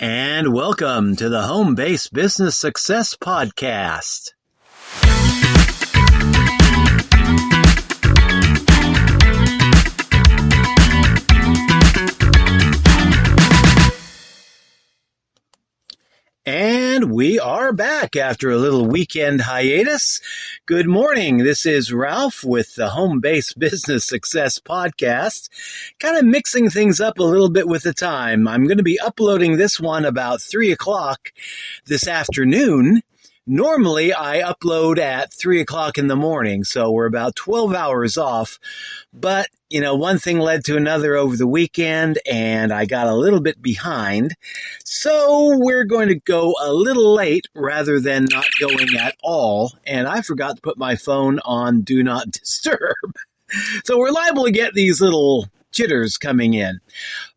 And welcome to the Home-Based Business Success Podcast. And we are back after a little weekend hiatus. Good morning. This is Ralph with the Home-Based Business Success Podcast. Kind of mixing things up a little bit with the time. I'm going to be uploading this one about 3 o'clock this afternoon. Normally, I upload at 3 o'clock in the morning, so we're about 12 hours off. But, one thing led to another over the weekend, and I got a little bit behind. So we're going to go a little late rather than not going at all. And I forgot to put my phone on Do Not Disturb. So we're liable to get these little jitters coming in.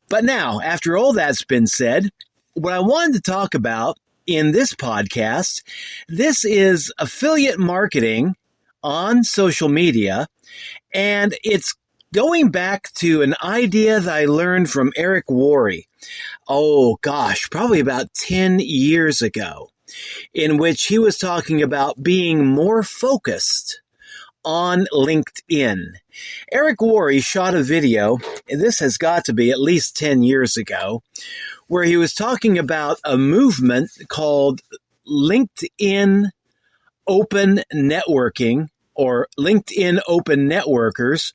But now, after all that's been said, what I wanted to talk about in this podcast, this is affiliate marketing on social media, and it's going back to an idea that I learned from Eric Worre. Oh gosh, probably about 10 years ago, in which he was talking about being more focused on LinkedIn. Eric Worre shot a video, and this has got to be at least 10 years ago, where he was talking about a movement called LinkedIn Open Networking, or LinkedIn Open Networkers.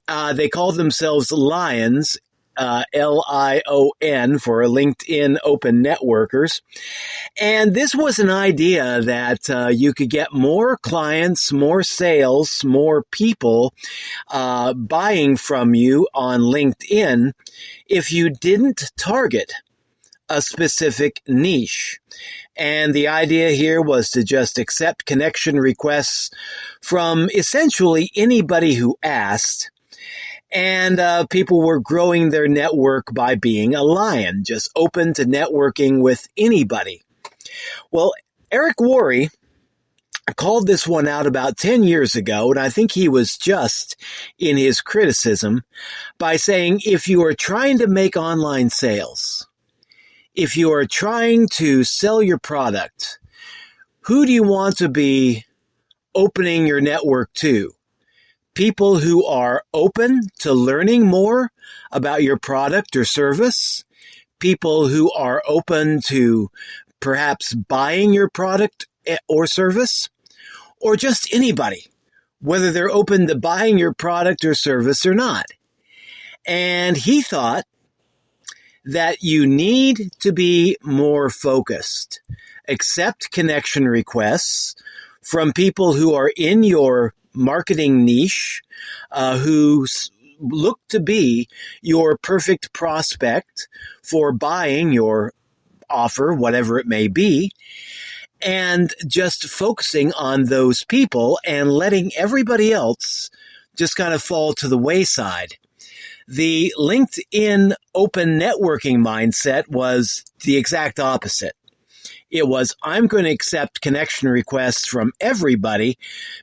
They call themselves Lions, Lion for LinkedIn Open Networkers. And this was an idea that you could get more clients, more sales, more people buying from you on LinkedIn if you didn't target a specific niche. And the idea here was to just accept connection requests from essentially anybody who asked. And people were growing their network by being a lion, just open to networking with anybody. Well, Eric Worre called this one out about 10 years ago, and I think he was just in his criticism by saying, if you are trying to make online sales, if you are trying to sell your product, who do you want to be opening your network to? People who are open to learning more about your product or service? People who are open to perhaps buying your product or service? Or just anybody, whether they're open to buying your product or service or not? And he thought that you need to be more focused. Accept connection requests from people who are in your marketing niche, who look to be your perfect prospect for buying your offer, whatever it may be, and just focusing on those people and letting everybody else just kind of fall to the wayside. The LinkedIn open networking mindset was the exact opposite. It was, I'm going to accept connection requests from everybody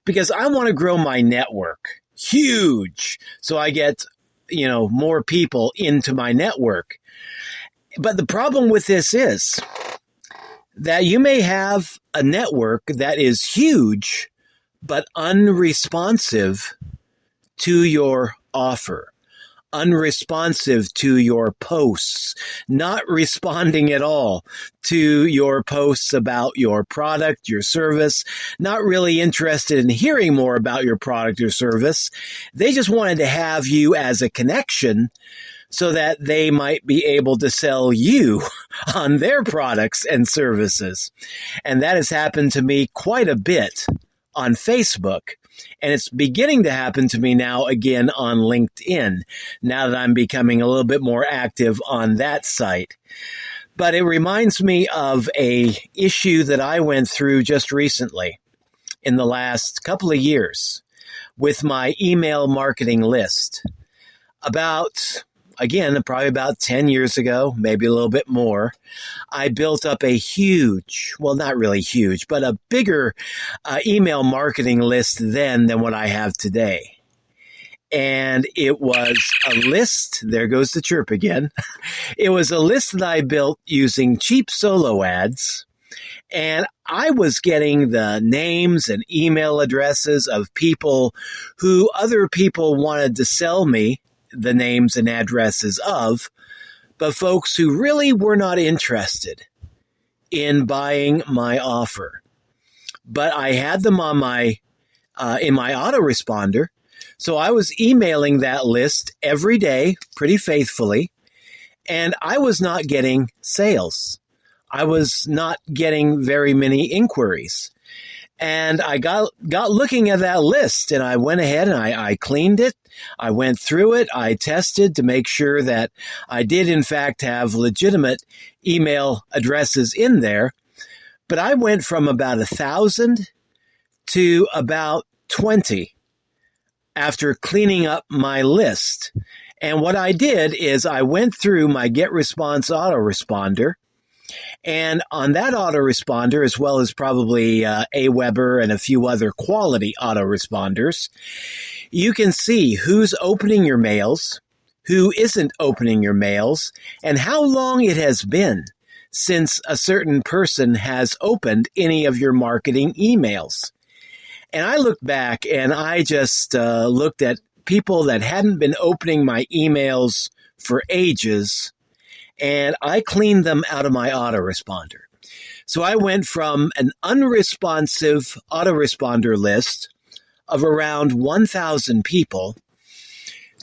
because I want to grow my network huge. So I get, more people into my network. But the problem with this is that you may have a network that is huge, but unresponsive to your offer. Unresponsive to your posts, not responding at all to your posts about your product, your service, not really interested in hearing more about your product or service. They just wanted to have you as a connection so that they might be able to sell you on their products and services. And that has happened to me quite a bit on Facebook. And it's beginning to happen to me now again on LinkedIn, now that I'm becoming a little bit more active on that site. But it reminds me of a issue that I went through just recently in the last couple of years with my email marketing list. Probably about 10 years ago, maybe a little bit more, I built up a huge, well, not really huge, but a bigger email marketing list then than what I have today. And it was a list. There goes the chirp again. It was a list that I built using cheap solo ads. And I was getting the names and email addresses of people who other people wanted to sell me the names and addresses of, but folks who really were not interested in buying my offer. But I had them on my in my autoresponder. So I was emailing that list every day pretty faithfully, and I was not getting sales. I was not getting very many inquiries. And I got looking at that list, and I went ahead and I cleaned it. I went through it. I tested to make sure that I did, in fact, have legitimate email addresses in there. But I went from about 1,000 to about 20 after cleaning up my list. And what I did is I went through my GetResponse autoresponder, and on that autoresponder, as well as probably Aweber and a few other quality autoresponders, you can see who's opening your mails, who isn't opening your mails, and how long it has been since a certain person has opened any of your marketing emails. And I looked back and I just looked at people that hadn't been opening my emails for ages, and I cleaned them out of my autoresponder. So I went from an unresponsive autoresponder list of around 1,000 people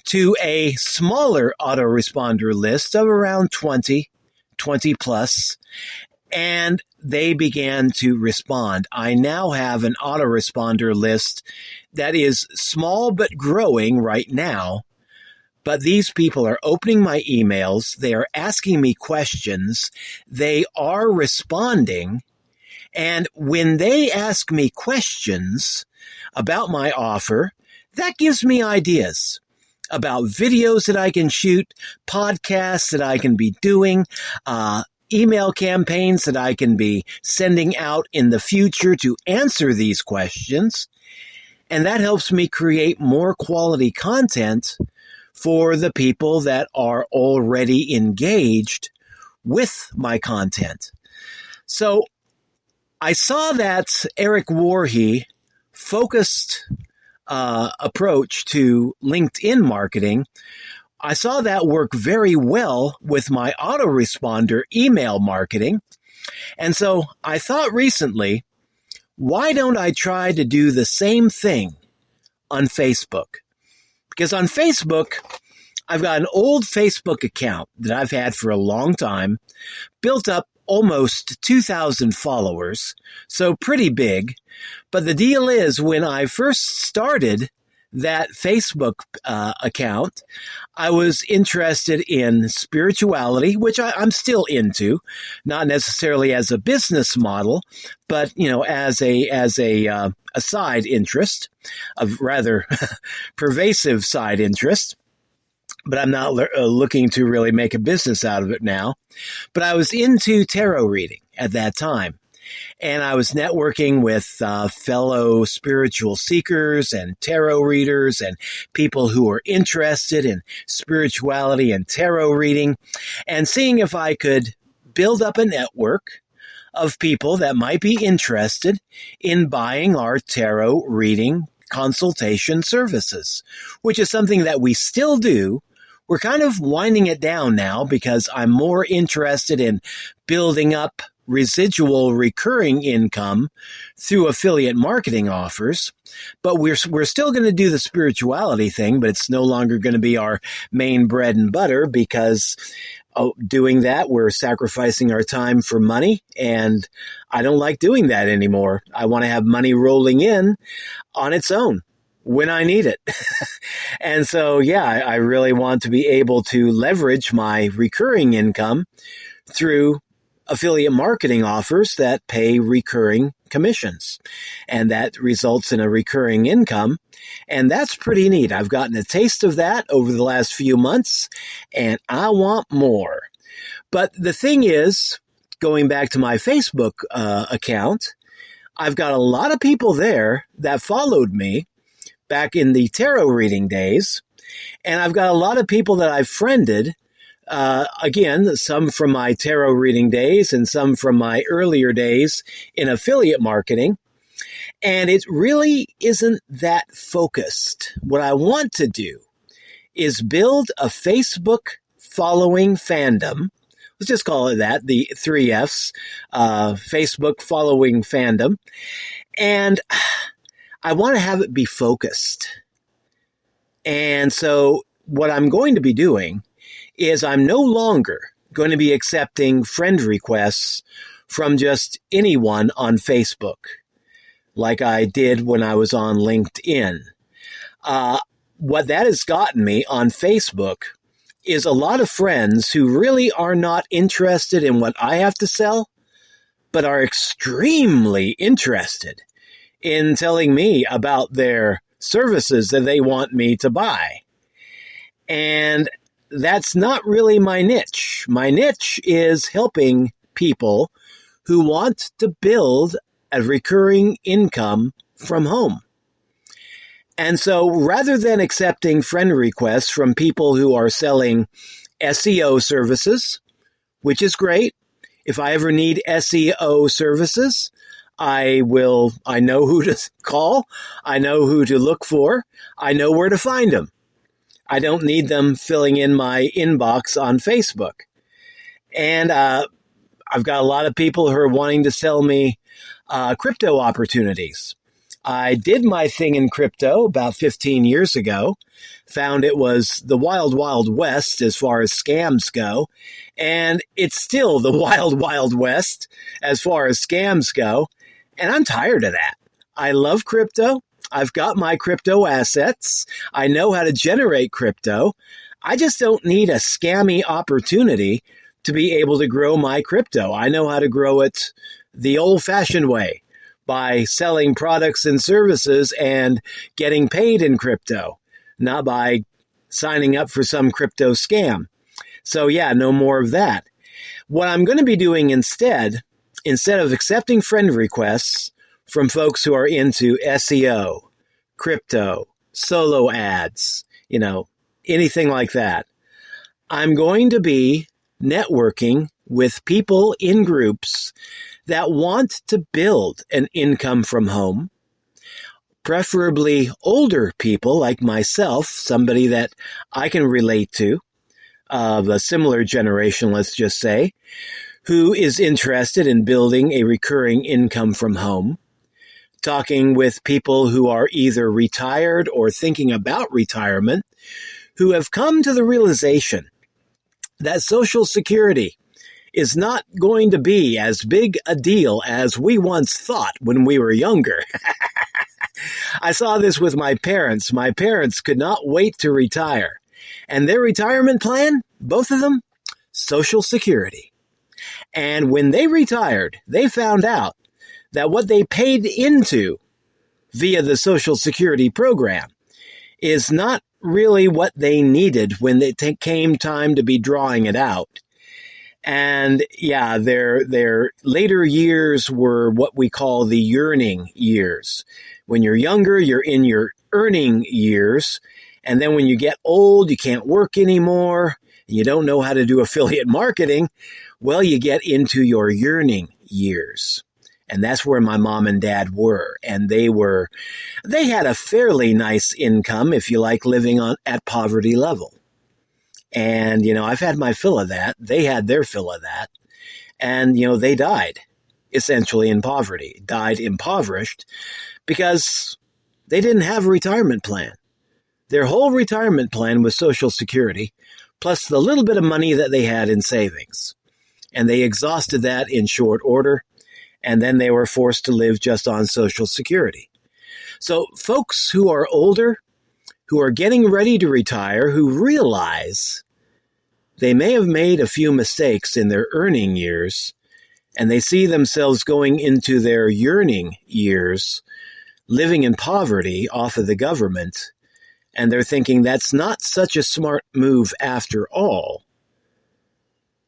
to a smaller autoresponder list of around 20 plus, and they began to respond. I now have an autoresponder list that is small but growing right now. But these people are opening my emails. They are asking me questions. They are responding. And when they ask me questions about my offer, that gives me ideas about videos that I can shoot, podcasts that I can be doing, email campaigns that I can be sending out in the future to answer these questions. And that helps me create more quality content for the people that are already engaged with my content. So I saw that Eric Warhe focused approach to LinkedIn marketing. I saw that work very well with my autoresponder email marketing. And so I thought recently, why don't I try to do the same thing on Facebook? Because on Facebook, I've got an old Facebook account that I've had for a long time, built up almost 2,000 followers, so pretty big. But the deal is, when I first started that Facebook account, I was interested in spirituality, which I'm still into, not necessarily as a business model, but as a side interest, a rather pervasive side interest. But I'm not looking to really make a business out of it now. But I was into tarot reading at that time. And I was networking with fellow spiritual seekers and tarot readers and people who were interested in spirituality and tarot reading, and seeing if I could build up a network of people that might be interested in buying our tarot reading consultation services, which is something that we still do. We're kind of winding it down now because I'm more interested in building up residual recurring income through affiliate marketing offers. But we're still going to do the spirituality thing, but it's no longer going to be our main bread and butter, because doing that, we're sacrificing our time for money, and I don't like doing that anymore. I want to have money rolling in on its own when I need it. And so, I really want to be able to leverage my recurring income through affiliate marketing offers that pay recurring commissions. And that results in a recurring income. And that's pretty neat. I've gotten a taste of that over the last few months, and I want more. But the thing is, going back to my Facebook account, I've got a lot of people there that followed me, back in the tarot reading days. And I've got a lot of people that I've friended. Again, some from my tarot reading days and some from my earlier days in affiliate marketing. And it really isn't that focused. What I want to do is build a Facebook following fandom. Let's just call it that, the 3Fs, Facebook following fandom. And I want to have it be focused. And so what I'm going to be doing is I'm no longer going to be accepting friend requests from just anyone on Facebook, like I did when I was on LinkedIn. What that has gotten me on Facebook is a lot of friends who really are not interested in what I have to sell, but are extremely interested in telling me about their services that they want me to buy. And that's not really my niche. My niche is helping people who want to build a recurring income from home. And so rather than accepting friend requests from people who are selling SEO services, which is great, if I ever need SEO services, I know who to call, I know who to look for, I know where to find them. I don't need them filling in my inbox on Facebook. And I've got a lot of people who are wanting to sell me crypto opportunities. I did my thing in crypto about 15 years ago, found it was the wild, wild west as far as scams go, and it's still the wild, wild west as far as scams go, and I'm tired of that. I love crypto. I've got my crypto assets. I know how to generate crypto. I just don't need a scammy opportunity to be able to grow my crypto. I know how to grow it the old-fashioned way, by selling products and services and getting paid in crypto, not by signing up for some crypto scam. So yeah, no more of that. What I'm going to be doing instead of accepting friend requests from folks who are into SEO, crypto, solo ads, anything like that, I'm going to be networking with people in groups that want to build an income from home, preferably older people like myself, somebody that I can relate to, of a similar generation, let's just say, who is interested in building a recurring income from home, talking with people who are either retired or thinking about retirement, who have come to the realization that Social Security is not going to be as big a deal as we once thought when we were younger. I saw this with my parents. My parents could not wait to retire. And their retirement plan, both of them, Social Security. And when they retired, they found out that what they paid into via the Social Security program is not really what they needed when it came time to be drawing it out. And yeah, their later years were what we call the yearning years. When you're younger, you're in your earning years. And then when you get old, you can't work anymore. You don't know how to do affiliate marketing. Well, you get into your yearning years. And that's where my mom and dad were. And they had a fairly nice income, if you like, living at poverty level. And, I've had my fill of that. They had their fill of that. And, they died essentially in poverty, died impoverished because they didn't have a retirement plan. Their whole retirement plan was Social Security, plus the little bit of money that they had in savings. And they exhausted that in short order. And then they were forced to live just on Social Security. So folks who are older, who are getting ready to retire, who realize they may have made a few mistakes in their earning years, and they see themselves going into their yearning years, living in poverty off of the government, and they're thinking that's not such a smart move after all.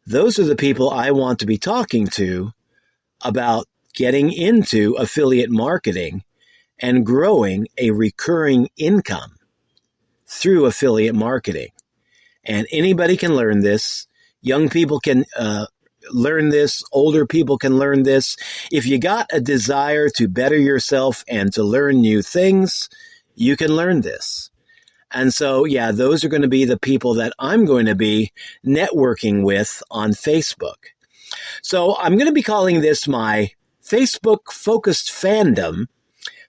Those are the people I want to be talking to about getting into affiliate marketing and growing a recurring income through affiliate marketing. And anybody can learn this. Young people can learn this. Older people can learn this. If you got a desire to better yourself and to learn new things, you can learn this. And so, yeah, those are going to be the people that I'm going to be networking with on Facebook. So I'm going to be calling this my Facebook-focused fandom,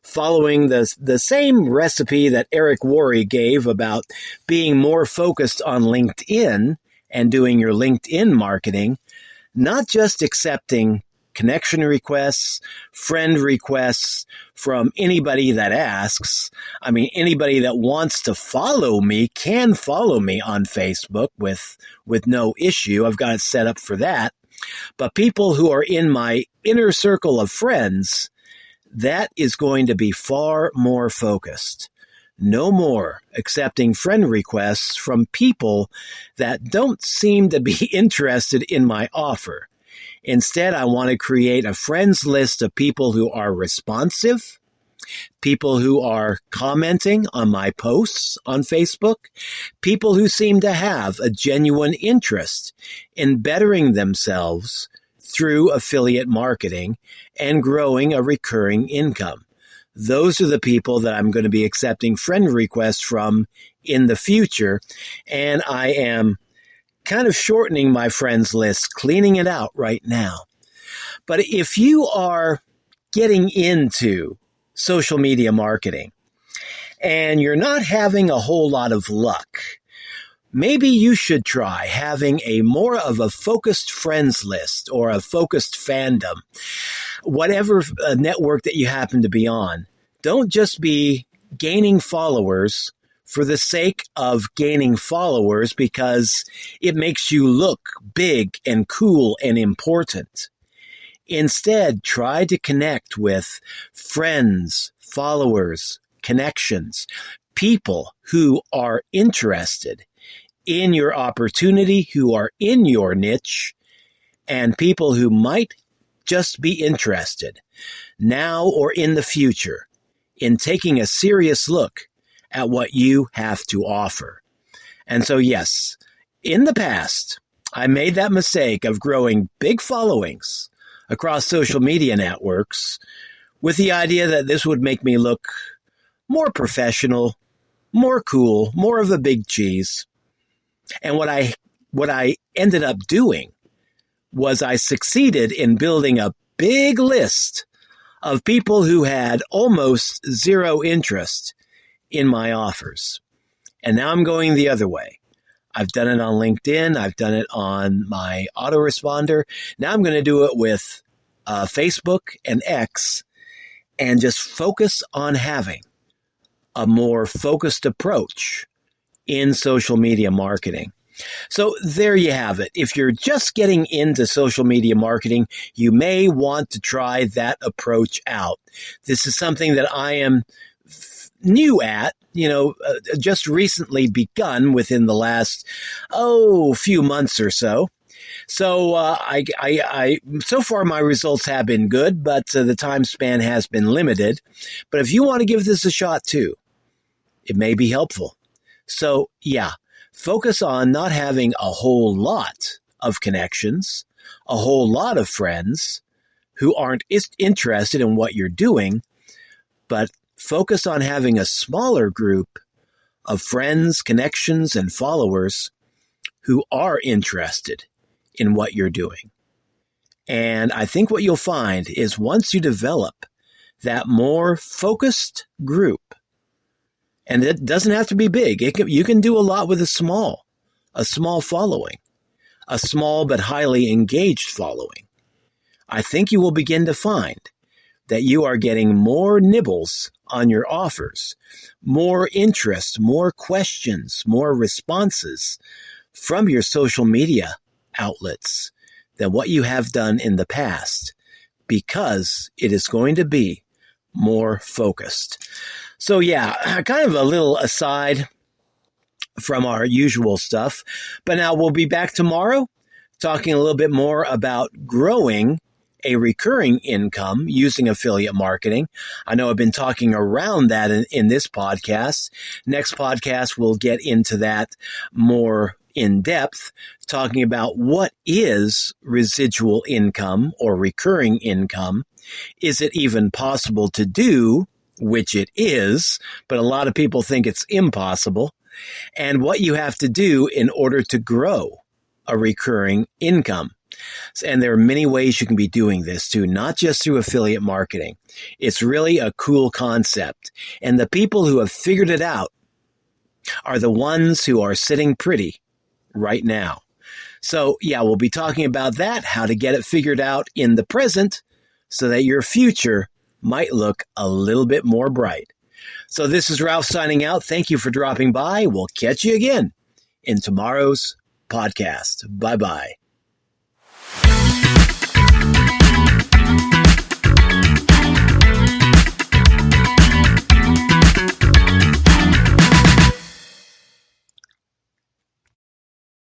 following the same recipe that Eric Worre gave about being more focused on LinkedIn and doing your LinkedIn marketing, not just accepting connection requests, friend requests from anybody that asks. I mean, anybody that wants to follow me can follow me on Facebook with no issue. I've got it set up for that. But people who are in my inner circle of friends, that is going to be far more focused. No more accepting friend requests from people that don't seem to be interested in my offer. Instead, I want to create a friends list of people who are responsive, people who are commenting on my posts on Facebook, people who seem to have a genuine interest in bettering themselves through affiliate marketing and growing a recurring income. Those are the people that I'm going to be accepting friend requests from in the future, and I am kind of shortening my friends list, cleaning it out right now. But if you are getting into social media marketing and you're not having a whole lot of luck, maybe you should try having a more of a focused friends list or a focused fandom, whatever network that you happen to be on. Don't just be gaining followers for the sake of gaining followers because it makes you look big and cool and important. Instead, try to connect with friends, followers, connections, people who are interested in your opportunity, who are in your niche, and people who might just be interested now or in the future in taking a serious look at what you have to offer. And so, yes, in the past, I made that mistake of growing big followings across social media networks with the idea that this would make me look more professional, more cool, more of a big cheese. And what I ended up doing was I succeeded in building a big list of people who had almost zero interest in my offers. And now I'm going the other way. I've done it on LinkedIn. I've done it on my autoresponder. Now I'm going to do it with Facebook and X and just focus on having a more focused approach in social media marketing. So there you have it. If you're just getting into social media marketing, you may want to try that approach out. This is something that I am new at, just recently begun within the last, few months or so. So so far my results have been good, but the time span has been limited. But if you want to give this a shot too, it may be helpful. So yeah, focus on not having a whole lot of connections, a whole lot of friends who aren't interested in what you're doing, but focus on having a smaller group of friends, connections, and followers who are interested in what you're doing. And I think what you'll find is once you develop that more focused group, and it doesn't have to be big. You can do a lot with a small following, a small but highly engaged following. I think you will begin to find that you are getting more nibbles on your offers, more interest, more questions, more responses from your social media outlets than what you have done in the past, because it is going to be more focused. So yeah, kind of a little aside from our usual stuff, but now we'll be back tomorrow talking a little bit more about growing a recurring income using affiliate marketing. I know I've been talking around that in this podcast. Next podcast, we'll get into that more in depth, talking about what is residual income or recurring income. Is it even possible to do, which it is, but a lot of people think it's impossible, and what you have to do in order to grow a recurring income. And there are many ways you can be doing this too, not just through affiliate marketing. It's really a cool concept. And the people who have figured it out are the ones who are sitting pretty right now. So yeah, we'll be talking about that, how to get it figured out in the present so that your future might look a little bit more bright. So this is Ralph signing out. Thank you for dropping by. We'll catch you again in tomorrow's podcast. Bye-bye.